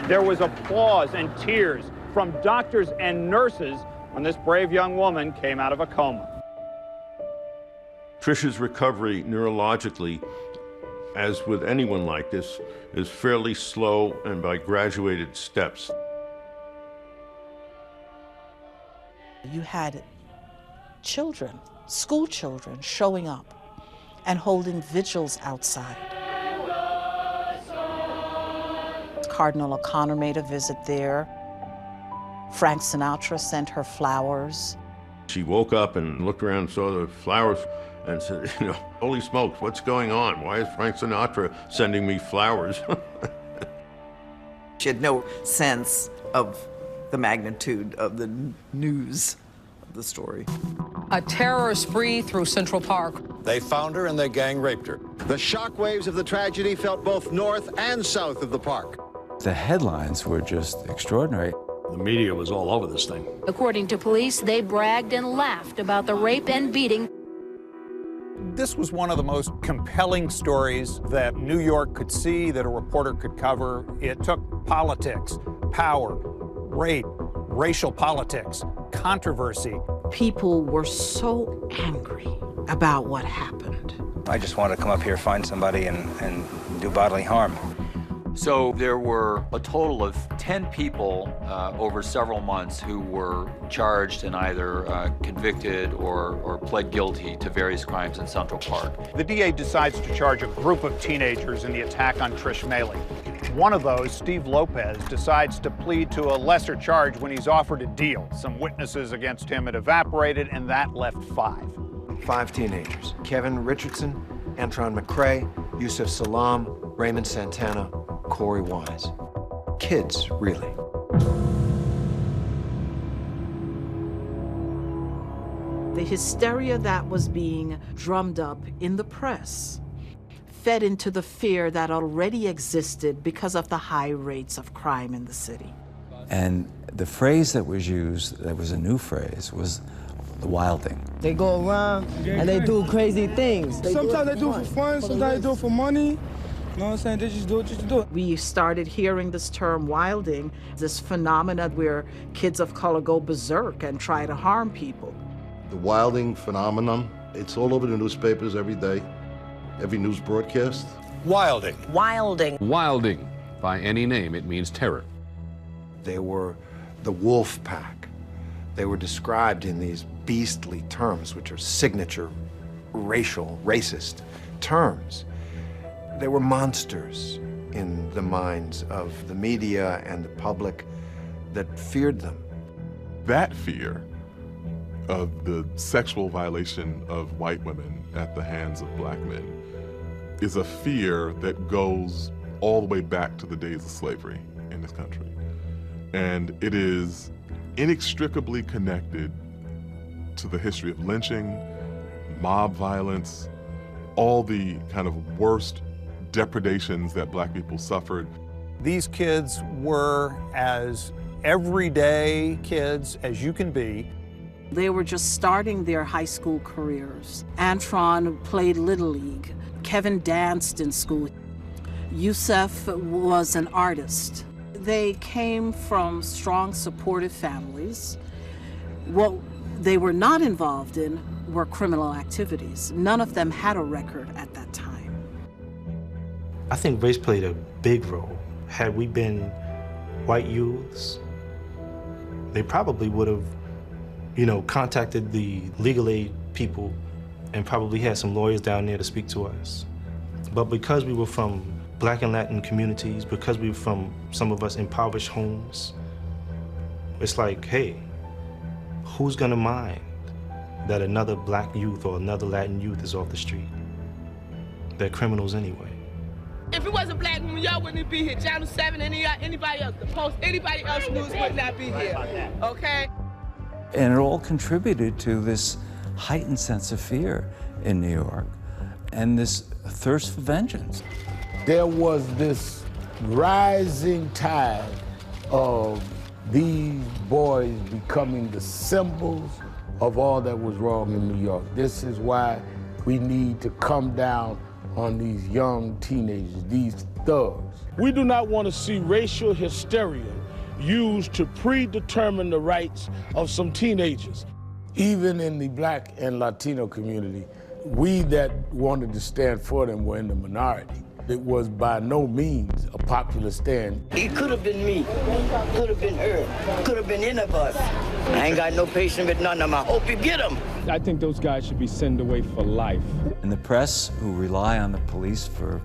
There was applause and tears from doctors and nurses when this brave young woman came out of a coma. Trisha's recovery neurologically, as with anyone like this, is fairly slow and by graduated steps. You had children, school children, showing up and holding vigils outside. Cardinal O'Connor made a visit there. Frank Sinatra sent her flowers. She woke up and looked around and saw the flowers and said, holy smokes, what's going on? Why is Frank Sinatra sending me flowers? She had no sense of the magnitude of the news of the story. A terror spree through Central Park. They found her and they gang raped her. The shockwaves of the tragedy felt both north and south of the park. The headlines were just extraordinary. The media was all over this thing. According to police, they bragged and laughed about the rape and beating. This was one of the most compelling stories that New York could see, that a reporter could cover. It took politics, power, rape, racial politics, controversy. People were so angry about what happened. I just wanted to come up here, find somebody, and do bodily harm. So there were a total of 10 people over several months who were charged and either convicted or pled guilty to various crimes in Central Park. The DA decides to charge a group of teenagers in the attack on Trish Maley. One of those, Steve Lopez, decides to plead to a lesser charge when he's offered a deal. Some witnesses against him had evaporated, and that left 5. 5 teenagers: Kevin Richardson, Antron McCrae, Yusuf Salam, Raymond Santana, Corey Wise. Kids, really. The hysteria that was being drummed up in the press fed into the fear that already existed because of the high rates of crime in the city. And the phrase that was used, that was a new phrase, was the wilding. They go around and they do crazy things. Sometimes they do it for fun, sometimes they do it for money. You know what I'm saying? They just do it just to do it. We started hearing this term wilding, this phenomenon where kids of color go berserk and try to harm people. The wilding phenomenon, it's all over the newspapers every day, every news broadcast. Wilding. Wilding. Wilding. By any name, it means terror. They were the wolf pack. They were described in these beastly terms, which are signature racial, racist terms. They were monsters in the minds of the media and the public that feared them. That fear of the sexual violation of white women at the hands of black men is a fear that goes all the way back to the days of slavery in this country. And it is inextricably connected to the history of lynching, mob violence, all the kind of worst depredations that black people suffered. These kids were as everyday kids as you can be. They were just starting their high school careers. Antron played Little League. Kevin danced in school. Yusuf was an artist. They came from strong, supportive families. What they were not involved in were criminal activities. None of them had a record at that time. I think race played a big role. Had we been white youths, they probably would have, contacted the legal aid people and probably had some lawyers down there to speak to us. But because we were from Black and Latin communities, because we were from, some of us, impoverished homes, it's like, hey, who's gonna mind that another black youth or another Latin youth is off the street? They're criminals anyway. If it wasn't black women, y'all wouldn't be here. Channel 7, anybody else, the Post, anybody else news would not be here, okay? And it all contributed to this heightened sense of fear in New York and this thirst for vengeance. There was this rising tide of these boys becoming the symbols of all that was wrong in New York. This is why we need to come down on these young teenagers, these thugs. We do not want to see racial hysteria used to predetermine the rights of some teenagers. Even in the Black and Latino community, we that wanted to stand for them were in the minority. It was by no means a popular stand. It could have been me, could have been her, could have been any of us. I ain't got no patience with none of them. I hope you get them. I think those guys should be sent away for life. And the press, who rely on the police for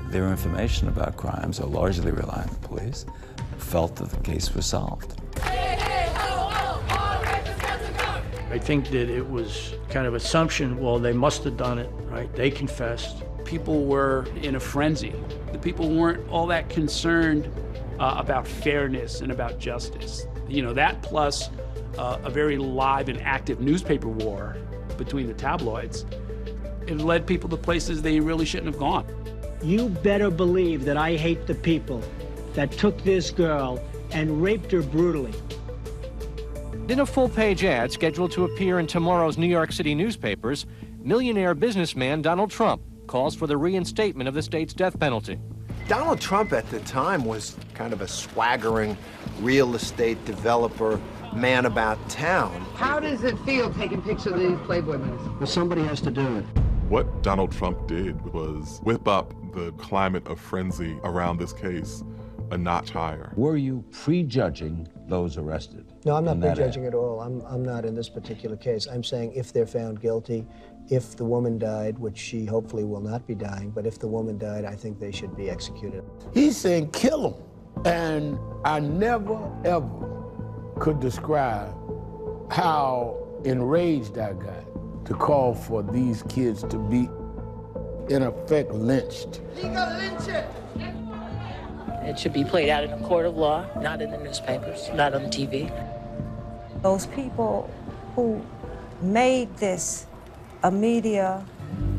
their information about crimes, or largely rely on the police, felt that the case was solved. I think that it was kind of assumption, well, they must have done it, right? They confessed. People were in a frenzy. The people weren't all that concerned about fairness and about justice. You know, that plus a very live and active newspaper war between the tabloids, it led people to places they really shouldn't have gone. You better believe that I hate the people that took this girl and raped her brutally. In a full-page ad scheduled to appear in tomorrow's New York City newspapers, millionaire businessman Donald Trump calls for the reinstatement of the state's death penalty. Donald Trump at the time was kind of a swaggering real estate developer, man about town. How does it feel taking pictures of these Playboy models? Well, somebody has to do it. What Donald Trump did was whip up the climate of frenzy around this case a notch higher. Were you prejudging those arrested? No, I'm not prejudging at all. I'm not in this particular case. I'm saying if they're found guilty, if the woman died, which she hopefully will not be dying, but if the woman died, I think they should be executed. He's saying kill him. And I never, ever could describe how enraged I got to call for these kids to be, in effect, lynched. Legal lynching! It should be played out in a court of law, not in the newspapers, not on TV. Those people who made this a media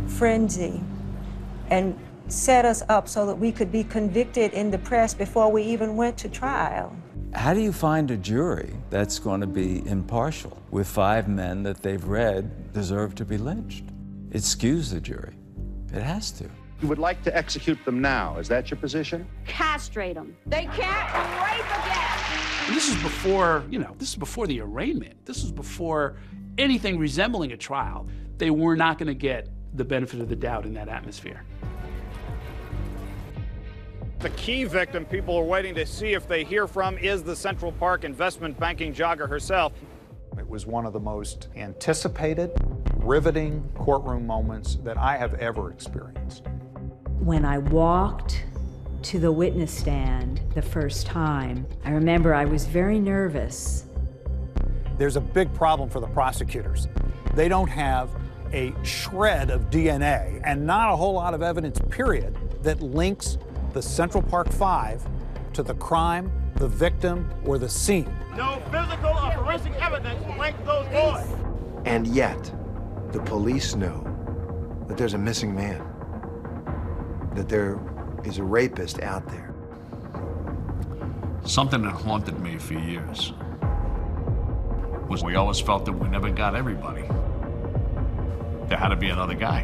frenzy and set us up so that we could be convicted in the press before we even went to trial. How do you find a jury that's going to be impartial with 5 men that they've read deserve to be lynched? It skews the jury. It has to. You would like to execute them now. Is that your position? Castrate them. They can't rape again. And this is before, this is before the arraignment. This is before anything resembling a trial. They were not going to get the benefit of the doubt in that atmosphere. The key victim people are waiting to see if they hear from is the Central Park investment banking jogger herself. It was one of the most anticipated, riveting courtroom moments that I have ever experienced. When I walked to the witness stand the first time, I remember I was very nervous. There's a big problem for the prosecutors. They don't have a shred of DNA and not a whole lot of evidence, period, that links the Central Park 5 to the crime, the victim, or the scene. No physical or forensic evidence links those boys. And yet, the police know that there's a missing man, that there is a rapist out there. Something that haunted me for years was we always felt that we never got everybody. There had to be another guy.